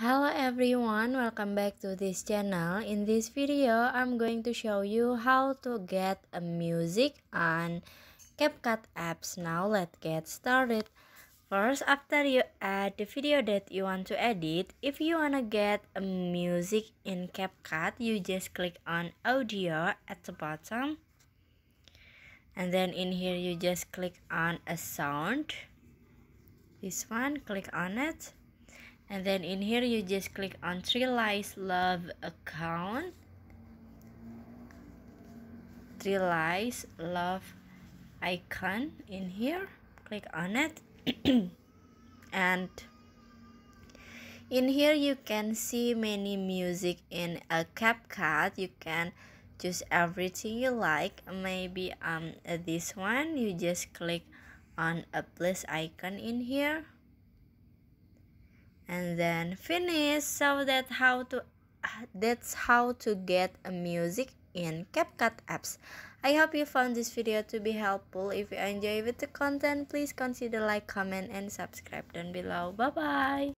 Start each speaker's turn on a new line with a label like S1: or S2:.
S1: Hello everyone, welcome back to this channel. In this video, I'm going to show you how to get a music on CapCut apps. Now let's get started. First, after you add the video that you want to edit, if you want to get a music in CapCut, you just click on audio at the bottom. And then in here, you just click on a sound. This one, click on it. And then in here you just click on Trialize Love account. Trialize Love icon in here. Click on it. And in here you can see many music in a CapCut. You can choose everything you like. Maybe this one, you just click on a plus icon in here. And then finish. So that's how to get a music in CapCut apps. I hope you found this video to be helpful. If you enjoy with the content, please consider like, comment, and subscribe down below. Bye bye.